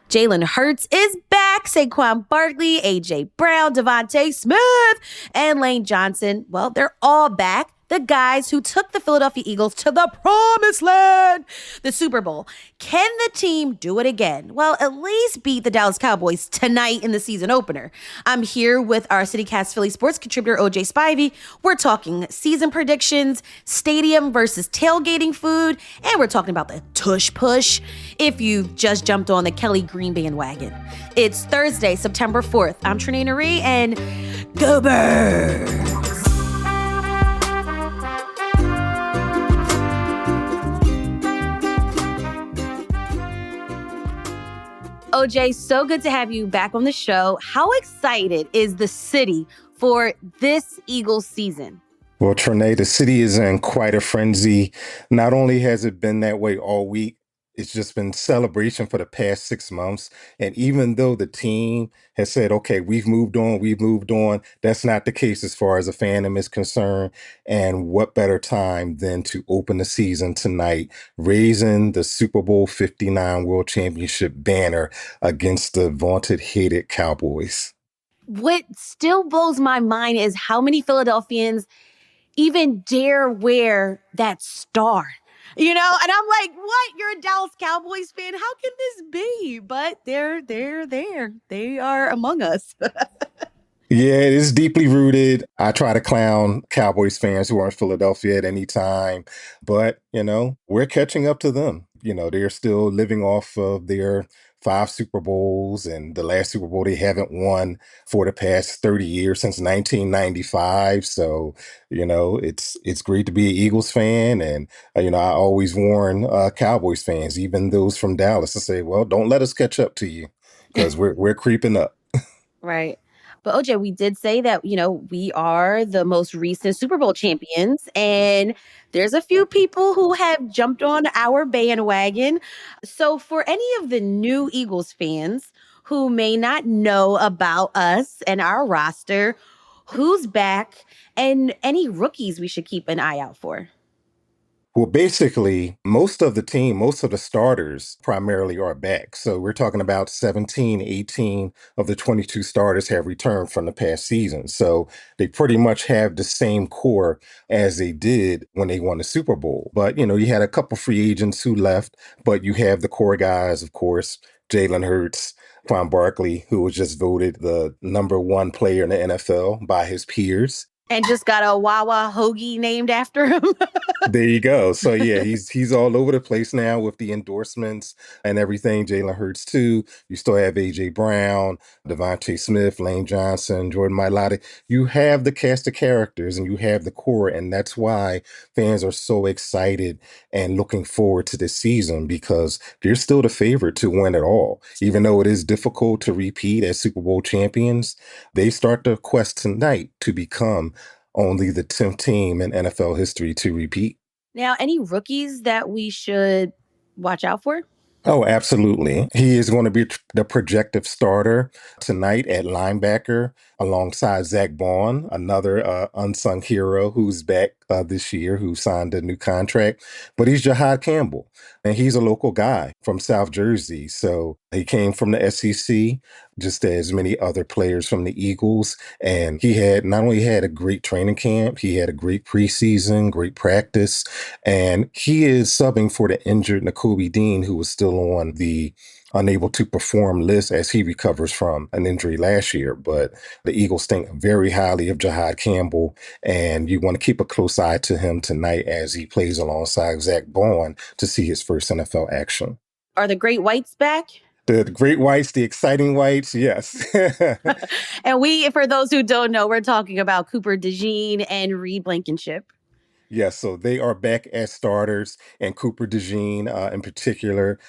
Jalen Hurts is back. Saquon Barkley, A.J. Brown, Devontae Smith, and Lane Johnson. Well, they're all back. The guys who took the Philadelphia Eagles to the promised land, the Super Bowl. Can the team do it again? Well, at least beat the Dallas Cowboys tonight in the season opener. I'm here with our CityCast Philly sports contributor, OJ Spivey. We're talking season predictions, stadium versus tailgating food, and we're talking about the tush push if you've just jumped on the Kelly Green bandwagon. It's Thursday, September 4th. I'm Trenae Nuri, and go Birds! OJ, so good to have you back on the show. How excited is the city for this Eagles season? Well, Trenae, the city is in quite a frenzy. Not only has it been that way all week, it's just been celebration for the past 6 months. And even though the team has said, okay, we've moved on, that's not the case as far as a fandom is concerned. And what better time than to open the season tonight, raising the Super Bowl 59 World Championship banner against the vaunted, hated Cowboys. What still blows my mind is how many Philadelphians even dare wear that star. And I'm like, what? You're a Dallas Cowboys fan? How can this be? But they're there. They are among us. Yeah, it is deeply rooted. I try to clown Cowboys fans who are in Philadelphia at any time, but, we're catching up to them. They're still living off of their 5 Super Bowls, and the last Super Bowl they haven't won for the past 30 years, since 1995. So, it's great to be an Eagles fan. And, I always warn Cowboys fans, even those from Dallas, to say, well, don't let us catch up to you, because we're creeping up. Right. But OJ, we did say that, we are the most recent Super Bowl champions, and there's a few people who have jumped on our bandwagon. So for any of the new Eagles fans who may not know about us and our roster, who's back and any rookies we should keep an eye out for? Well, basically, most of the starters primarily are back. So we're talking about 17, 18 of the 22 starters have returned from the past season. So they pretty much have the same core as they did when they won the Super Bowl. But, you had a couple free agents who left, but you have the core guys, of course, Jalen Hurts, Saquon Barkley, who was just voted the number 1 player in the NFL by his peers. And just got a Wawa hoagie named after him. There you go. So yeah, he's all over the place now with the endorsements and everything. Jalen Hurts too. You still have A.J. Brown, Devontae Smith, Lane Johnson, Jordan Mailata. You have the cast of characters and you have the core, and that's why fans are so excited and looking forward to this season, because they're still the favorite to win it all. Even though it is difficult to repeat as Super Bowl champions, they start the quest tonight to become only the 10th team in NFL history to repeat. Now, any rookies that we should watch out for? Oh, absolutely. He is going to be the projected starter tonight at linebacker alongside Zach Bond, another unsung hero who's back this year, who signed a new contract. But he's Jahad Campbell, and he's a local guy from South Jersey. So he came from the SEC, just as many other players from the Eagles. And he had not only had a great training camp, he had a great preseason, great practice. And he is subbing for the injured Nakobe Dean, who was still on the unable to perform list as he recovers from an injury last year. But the Eagles think very highly of Jahad Campbell, and you want to keep a close eye to him tonight as he plays alongside Zach Bond to see his first NFL action. Are the Great Whites back? The Great Whites, the exciting Whites, yes. And for those who don't know, we're talking about Cooper DeJean and Reed Blankenship. Yes, so they are back as starters, and Cooper DeJean in particular,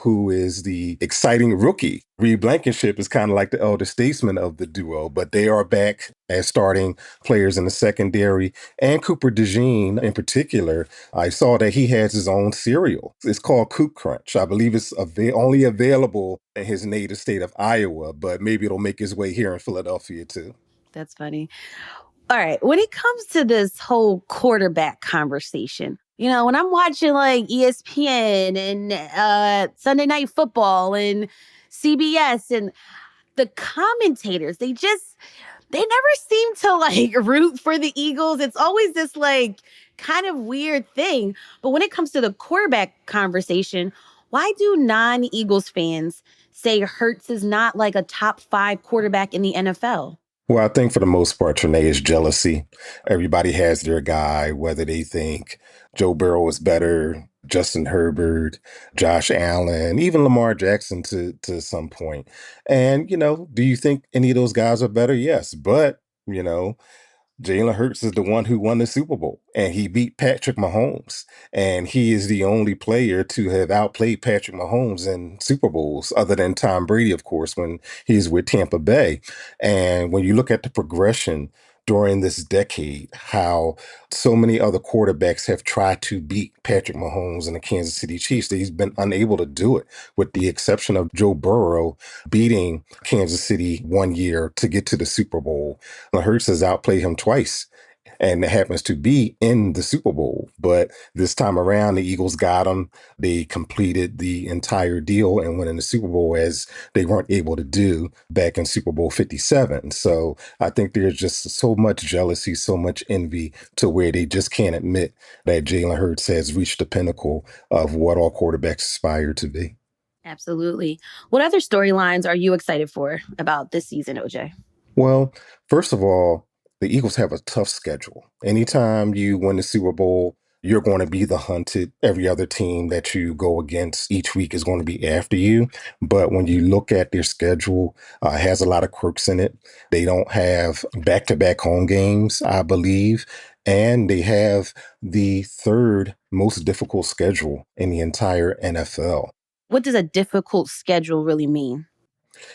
who is the exciting rookie. Reed Blankenship is kind of like the elder statesman of the duo, but they are back as starting players in the secondary. And Cooper DeJean in particular, I saw that he has his own cereal. It's called Coop Crunch. I believe it's only available in his native state of Iowa, but maybe it'll make its way here in Philadelphia too. That's funny. All right. When it comes to this whole quarterback conversation, when I'm watching like ESPN and Sunday Night Football and CBS and the commentators, they never seem to like root for the Eagles. It's always this like kind of weird thing. But when it comes to the quarterback conversation, why do non-Eagles fans say Hurts is not like a top 5 quarterback in the NFL? Well, I think for the most part, Trenae is jealousy. Everybody has their guy, whether they think Joe Burrow is better, Justin Herbert, Josh Allen, even Lamar Jackson to some point. And, do you think any of those guys are better? Yes. But, you know, Jalen Hurts is the one who won the Super Bowl, and he beat Patrick Mahomes. And he is the only player to have outplayed Patrick Mahomes in Super Bowls, other than Tom Brady, of course, when he's with Tampa Bay. And when you look at the progression during this decade, how so many other quarterbacks have tried to beat Patrick Mahomes and the Kansas City Chiefs, he's been unable to do it, with the exception of Joe Burrow beating Kansas City one year to get to the Super Bowl. Hurts has outplayed him twice, and it happens to be in the Super Bowl. But this time around, the Eagles got him. They completed the entire deal and went in the Super Bowl, as they weren't able to do back in Super Bowl 57. So I think there's just so much jealousy, so much envy, to where they just can't admit that Jalen Hurts has reached the pinnacle of what all quarterbacks aspire to be. Absolutely. What other storylines are you excited for about this season, OJ? Well, first of all, the Eagles have a tough schedule. Anytime you win the Super Bowl, you're going to be the hunted. Every other team that you go against each week is going to be after you. But when you look at their schedule, it has a lot of quirks in it. They don't have back-to-back home games, I believe. And they have the third most difficult schedule in the entire NFL. What does a difficult schedule really mean?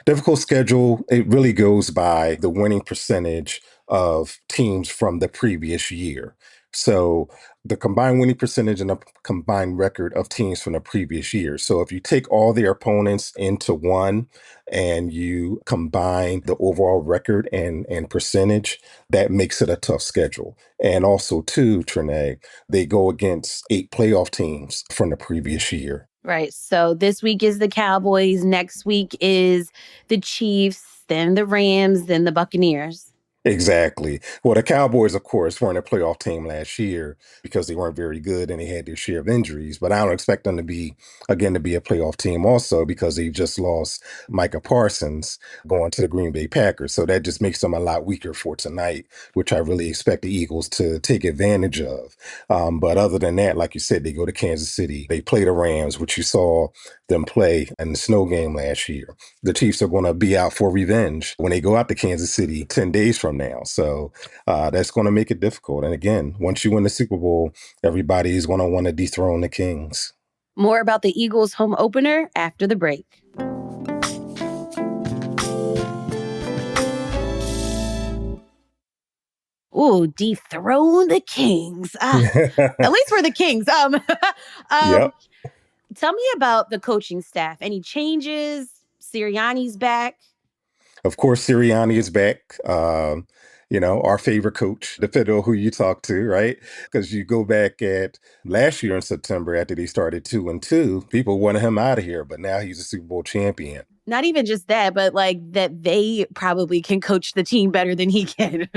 Difficult schedule, it really goes by the winning percentage of teams from the previous year. So the combined winning percentage and the combined record of teams from the previous year. So if you take all their opponents into one and you combine the overall record and percentage, that makes it a tough schedule. And also, too, Trenae, they go against 8 playoff teams from the previous year. Right. So this week is the Cowboys. Next week is the Chiefs, then the Rams, then the Buccaneers. Exactly. Well, the Cowboys, of course, weren't a playoff team last year because they weren't very good and they had their share of injuries. But I don't expect them to be, again, to be a playoff team also, because they just lost Micah Parsons going to the Green Bay Packers. So that just makes them a lot weaker for tonight, which I really expect the Eagles to take advantage of. But other than that, like you said, they go to Kansas City. They play the Rams, which you saw them play in the snow game last year. The Chiefs are going to be out for revenge when they go out to Kansas City 10 days from now. So that's going to make it difficult. And again, once you win the Super Bowl, everybody is going to want to dethrone the Kings. More about the Eagles home opener after the break. Ooh, dethrone the Kings. At least we're the Kings. Yep. Tell me about the coaching staff. Any changes? Sirianni's back. Of course, Sirianni is back. Our favorite coach, depending on who you talk to, right? Because you go back at last year in September, after they started 2-2, people wanted him out of here, but now he's a Super Bowl champion. Not even just that, but like that they probably can coach the team better than he can.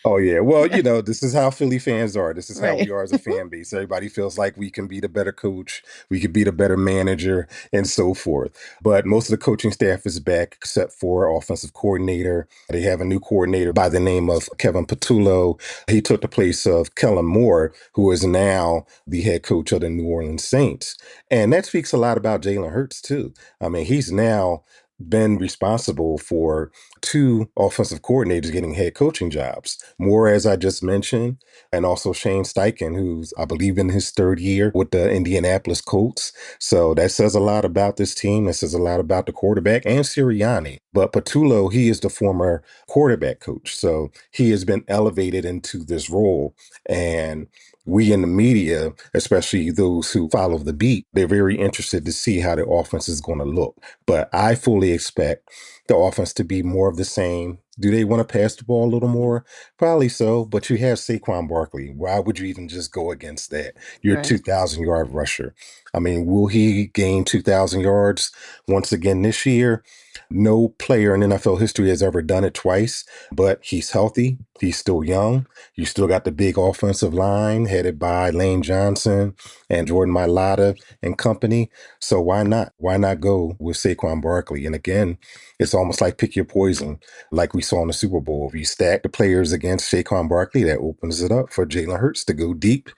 Oh, yeah. Well, this is how Philly fans are. This is how Right. we are as a fan base. Everybody feels like we can be the better coach, we could be the better manager, and so forth. But most of the coaching staff is back, except for offensive coordinator. They have a new coordinator by the name of Kevin Patullo. He took the place of Kellen Moore, who is now the head coach of the New Orleans Saints. And that speaks a lot about Jalen Hurts, too. I mean, he's now been responsible for 2 offensive coordinators getting head coaching jobs. Moore, as I just mentioned, and also Shane Steichen, who's, I believe, in his 3rd year with the Indianapolis Colts. So that says a lot about this team. That says a lot about the quarterback and Sirianni. But Patullo, he is the former quarterback coach. So he has been elevated into this role. And we in the media, especially those who follow the beat, they're very interested to see how the offense is going to look. But I fully expect the offense to be more of the same. Do they want to pass the ball a little more? Probably so, but you have Saquon Barkley. Why would you even just go against that? You're a Right. 2,000-yard rusher. I mean, will he gain 2,000 yards once again this year? No player in NFL history has ever done it twice, but he's healthy. He's still young. You still got the big offensive line headed by Lane Johnson and Jordan Mailata and company. So why not? Why not go with Saquon Barkley? And again, it's almost like pick your poison, like we saw in the Super Bowl. If you stack the players against Saquon Barkley, that opens it up for Jalen Hurts to go deep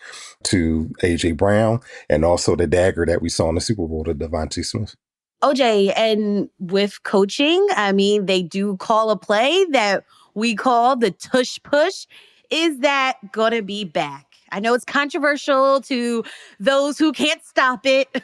to A.J. Brown, and also the dagger that we saw in the Super Bowl to Devontae Smith. OJ, and with coaching, I mean, they do call a play that we call the tush push. Is that going to be back? I know it's controversial to those who can't stop it.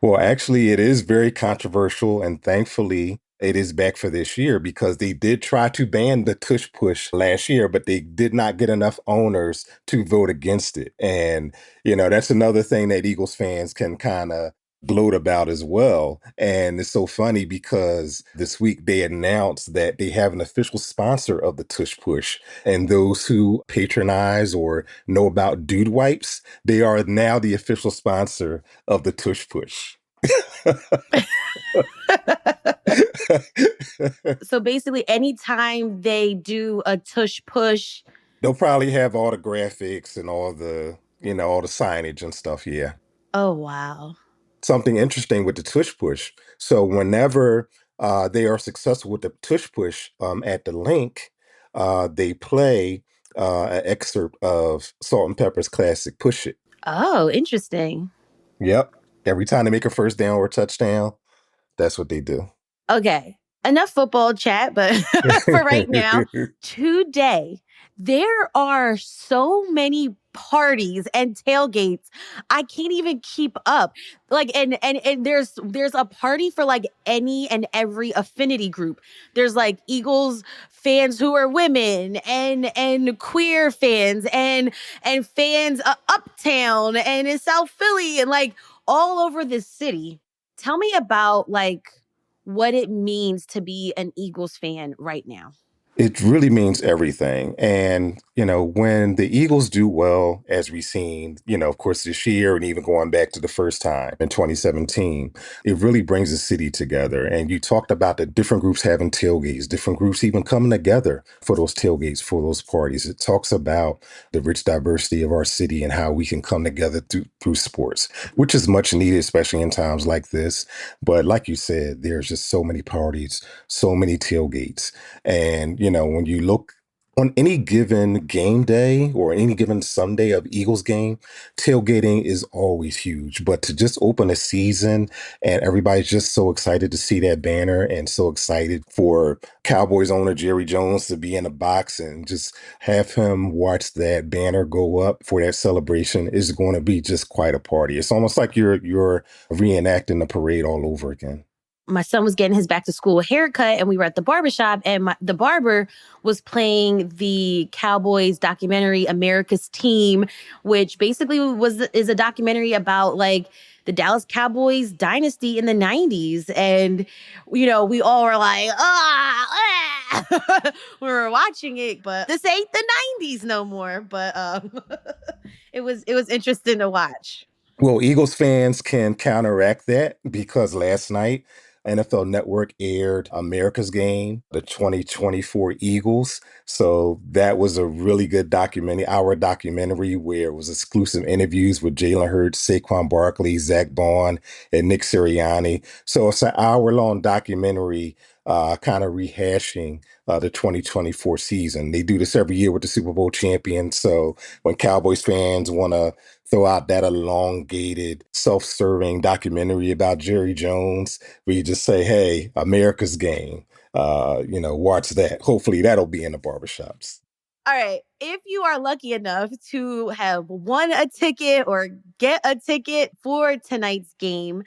Well, actually, it is very controversial, and thankfully, it is back for this year because they did try to ban the tush push last year, but they did not get enough owners to vote against it. And, that's another thing that Eagles fans can kind of gloat about as well. And it's so funny because this week they announced that they have an official sponsor of the tush push. And those who patronize or know about dude wipes, they are now the official sponsor of the tush push. So basically, anytime they do a tush push, They'll probably have all the graphics and all the signage and stuff. Yeah. oh, wow. Something interesting with the tush push. So whenever they are successful with the tush push at the link, they play an excerpt of Salt and Pepper's classic Push It. Oh, interesting. Yep. Every time they make a first down or a touchdown, that's what they do. Okay, enough football chat, but for right now, today, there are so many parties and tailgates. I can't even keep up. Like and there's a party for like any and every affinity group. There's like Eagles fans who are women and queer fans and fans uptown and in South Philly and like all over this city. Tell me about like what it means to be an Eagles fan right now. It really means everything. And, when the Eagles do well, as we've seen, of course, this year and even going back to the first time in 2017, it really brings the city together. And you talked about the different groups having tailgates, different groups even coming together for those tailgates, for those parties. It talks about the rich diversity of our city and how we can come together through sports, which is much needed, especially in times like this. But like you said, there's just so many parties, so many tailgates. And, when you look on any given game day or any given Sunday of Eagles game, tailgating is always huge. But to just open a season and everybody's just so excited to see that banner and so excited for Cowboys owner Jerry Jones to be in the box and just have him watch that banner go up for that celebration is going to be just quite a party. It's almost like you're reenacting the parade all over again. My son was getting his back to school haircut and we were at the barbershop and the barber was playing the Cowboys documentary America's Team, which basically is a documentary about like the Dallas Cowboys dynasty in the 90s. And, we all were like, we were watching it, but this ain't the 90s no more. But it was interesting to watch. Well, Eagles fans can counteract that because last night NFL Network aired America's Game, the 2024 Eagles. So that was a really good our documentary where it was exclusive interviews with Jalen Hurts, Saquon Barkley, Zach Bond, and Nick Sirianni. So it's an hour-long documentary kind of rehashing the 2024 season. They do this every year with the Super Bowl champion. So when Cowboys fans want to throw out that elongated, self-serving documentary about Jerry Jones, where you just say, hey, America's Game, watch that. Hopefully that'll be in the barbershops. All right. If you are lucky enough to have won a ticket or get a ticket for tonight's game,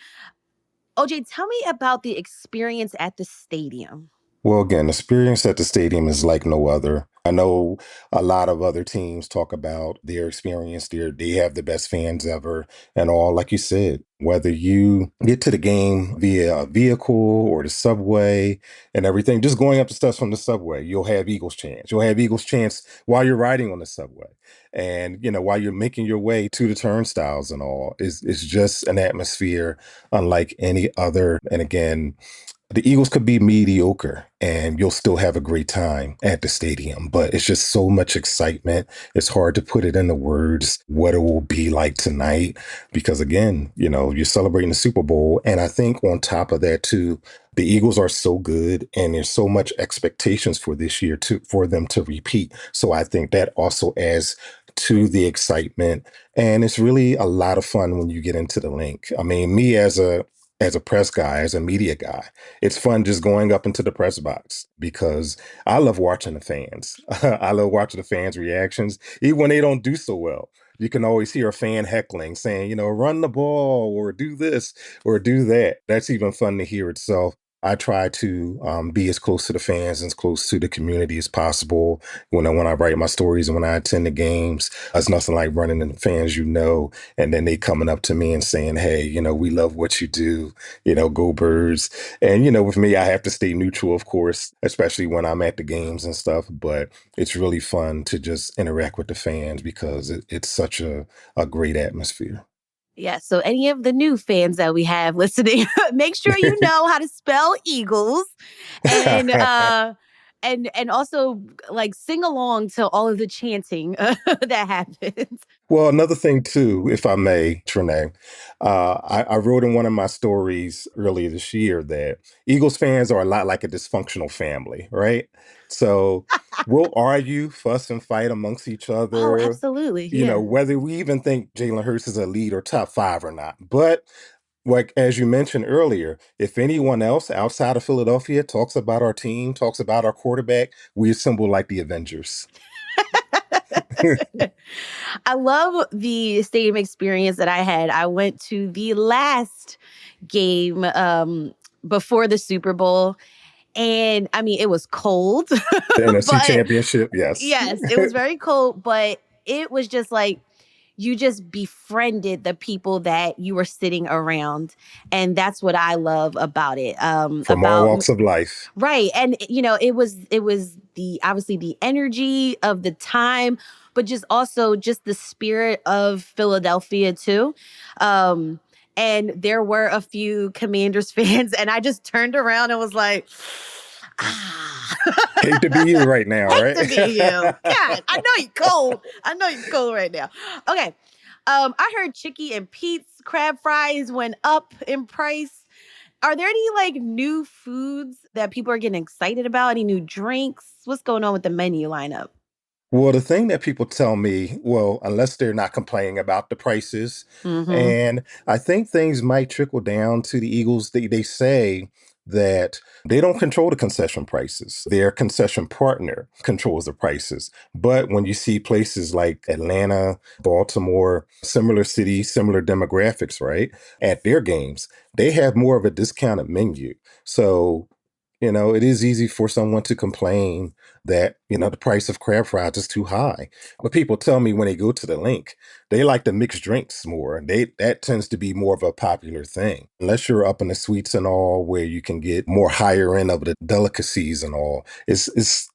OJ, tell me about the experience at the stadium. Well, again, the experience at the stadium is like no other. I know a lot of other teams talk about their experience there. They have the best fans ever and all. Like you said, whether you get to the game via a vehicle or the subway and everything, just going up the steps from the subway, you'll have Eagles chants. You'll have Eagles chants while you're riding on the subway. And, while you're making your way to the turnstiles and all, it's just an atmosphere unlike any other. And again, the Eagles could be mediocre and you'll still have a great time at the stadium, but it's just so much excitement. It's hard to put it into words what it will be like tonight because, again, you're celebrating the Super Bowl. And I think on top of that, too, the Eagles are so good and there's so much expectations for this year for them to repeat. So I think that also adds to the excitement. And it's really a lot of fun when you get into the link. I mean, me as a press guy, as a media guy, it's fun just going up into the press box because I love watching the fans. I love watching the fans' reactions, even when they don't do so well. You can always hear a fan heckling, saying, run the ball or do this or do that. That's even fun to hear itself. I try to be as close to the fans and as close to the community as possible when I write my stories and when I attend the games. It's nothing like running into fans, and then they coming up to me and saying, "Hey, we love what you do. Go Birds." And with me, I have to stay neutral, of course, especially when I'm at the games and stuff. But it's really fun to just interact with the fans because it's such a great atmosphere. Yeah, so any of the new fans that we have listening, make sure you know how to spell Eagles and and also like sing along to all of the chanting that happens. Well, another thing too, if I may, Trenae, I wrote in one of my stories earlier this year that Eagles fans are a lot like a dysfunctional family, right? So we'll argue, fuss, and fight amongst each Oh, other, absolutely. Yeah. whether we even think Jalen Hurts is a lead or top five or not. But like as you mentioned earlier, if anyone else outside of Philadelphia talks about our team, talks about our quarterback, we assemble like the Avengers. I love the stadium experience that I had. I went to the last game before the Super Bowl. And I mean, it was cold, The NFC but Championship, yes. yes, it was very cold, but it was just like you just befriended the people that you were sitting around. And that's what I love about it. From all walks of life. Right. And it was the obviously the energy of the time, but just also just the spirit of Philadelphia too. Um and there were a few Commanders fans and I just turned around and was like, ah. Hate to be you right now, Hate right? to be you. God, I know you're cold. I know you're cold right now. Okay. I heard Chicky and Pete's crab fries went up in price. Are there any like new foods that people are getting excited about? Any new drinks? What's going on with the menu lineup? Well, the thing that people tell me, well, unless they're not complaining about the prices, Mm-hmm. and I think things might trickle down to the Eagles. They say that they don't control the concession prices. Their concession partner controls the prices. But when you see places like Atlanta, Baltimore, similar cities, similar demographics, right, at their games, they have more of a discounted menu. So, it is easy for someone to complain that the price of crab fries is too high. But people tell me when they go to the link, they like the mixed drinks more. That tends to be more of a popular thing. Unless you're up in the suites and all, where you can get more higher end of the delicacies and all, it's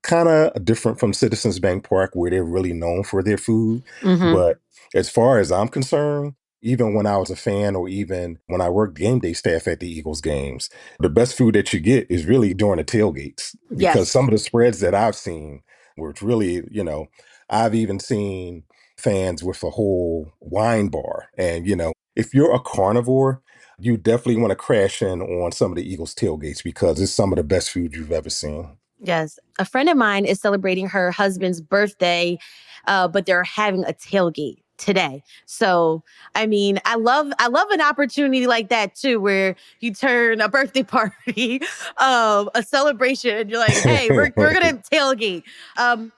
kind of different from Citizens Bank Park, where they're really known for their food. Mm-hmm. But as far as I'm concerned, even when I was a fan or even when I worked game day staff at the Eagles games, the best food that you get is really during the tailgates because some Yes. of the spreads that I've seen were it's really, I've even seen fans with a whole wine bar. And, if you're a carnivore, you definitely want to crash in on some of the Eagles tailgates because it's some of the best food you've ever seen. Yes. A friend of mine is celebrating her husband's birthday, but they're having a tailgate today. So, I mean, I love an opportunity like that too, where you turn a birthday party, a celebration, and you're like, hey, we're gonna tailgate. All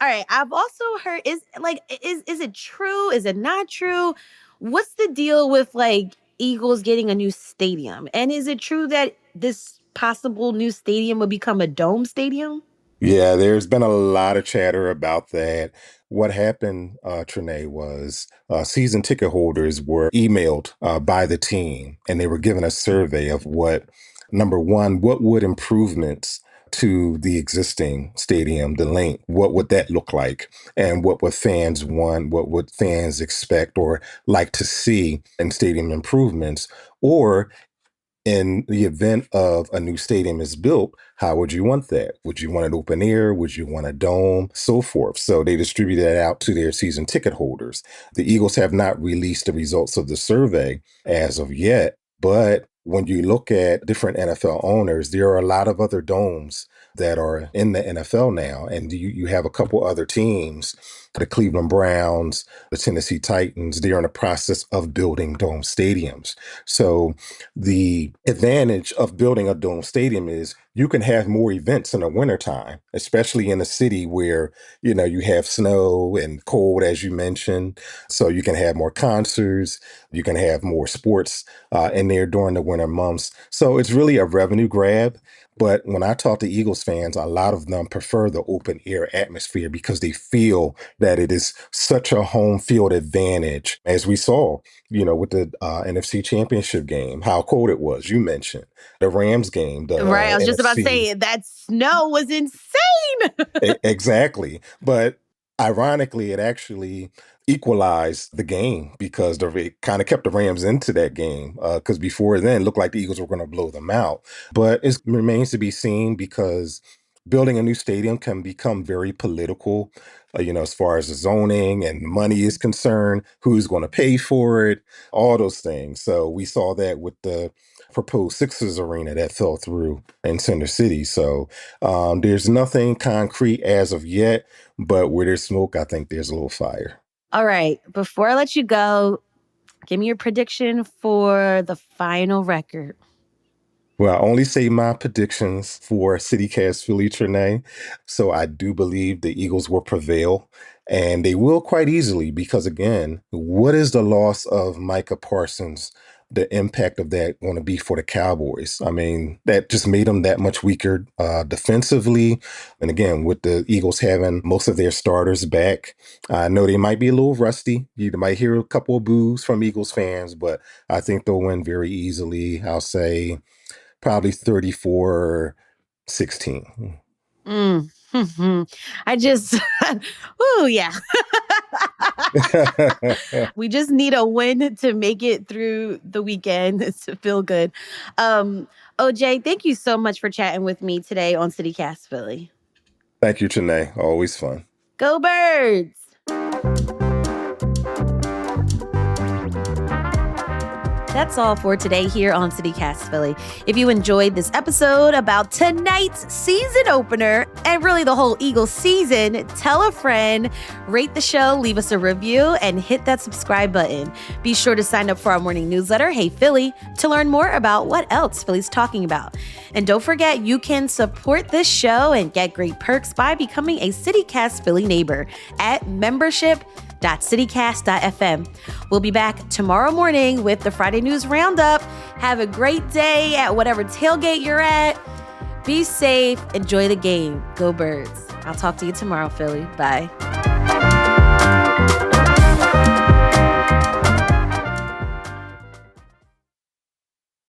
right. I've also heard is it true? Is it not true? What's the deal with like Eagles getting a new stadium? And is it true that this possible new stadium would become a dome stadium? Yeah, there's been a lot of chatter about that. What happened, Trenae, was season ticket holders were emailed by the team, and they were given a survey of number one, what would improvements to the existing stadium, the link, what would that look like? And what would fans want? What would fans expect or like to see in stadium improvements? Or in the event of a new stadium is built, how would you want that? Would you want it open air? Would you want a dome? So forth. So they distribute that out to their season ticket holders. The Eagles have not released the results of the survey as of yet, but when you look at different NFL owners, there are a lot of other domes that are in the NFL now. And you have a couple other teams, the Cleveland Browns, the Tennessee Titans, they're in the process of building dome stadiums. So the advantage of building a dome stadium is you can have more events in the wintertime, especially in a city where, you have snow and cold, as you mentioned. So you can have more concerts, you can have more sports in there during the winter months. So it's really a revenue grab. But when I talk to Eagles fans, a lot of them prefer the open air atmosphere because they feel that it is such a home field advantage, as we saw, with the NFC Championship game, how cold it was. You mentioned the Rams game, the Right. I was just about to NFC. say that snow was insane. Exactly. But ironically, it actually equalized the game because it kind of kept the Rams into that game. Because before then, it looked like the Eagles were going to blow them out. But it remains to be seen because building a new stadium can become very political, as far as the zoning and money is concerned, who's going to pay for it, all those things. So we saw that with the proposed Sixers arena that fell through in Center City. So there's nothing concrete as of yet, but where there's smoke, I think there's a little fire. All right. Before I let you go, give me your prediction for the final record. Well, I only say my predictions for CityCast Philly Trenae. So I do believe the Eagles will prevail, and they will quite easily because, again, what is the loss of Micah Parsons, the impact of that going to be for the Cowboys? I mean, that just made them that much weaker defensively. And again, with the Eagles having most of their starters back, I know they might be a little rusty. You might hear a couple of boos from Eagles fans, but I think they'll win very easily. I'll say probably 34-16. I just, oh, yeah. We just need a win to make it through the weekend to feel good. OJ, thank you so much for chatting with me today on CityCast Philly. Thank you, Trenae. Always fun. Go Birds! That's all for today here on CityCast Philly. If you enjoyed this episode about tonight's season opener and really the whole Eagles season, tell a friend, rate the show, leave us a review, and hit that subscribe button. Be sure to sign up for our morning newsletter, Hey Philly, to learn more about what else Philly's talking about. And don't forget, you can support this show and get great perks by becoming a CityCast Philly neighbor at membership.citycast.fm. We'll be back tomorrow morning with the Friday News Roundup. Have a great day at whatever tailgate you're at. Be safe. Enjoy the game. Go Birds. I'll talk to you tomorrow, Philly. Bye.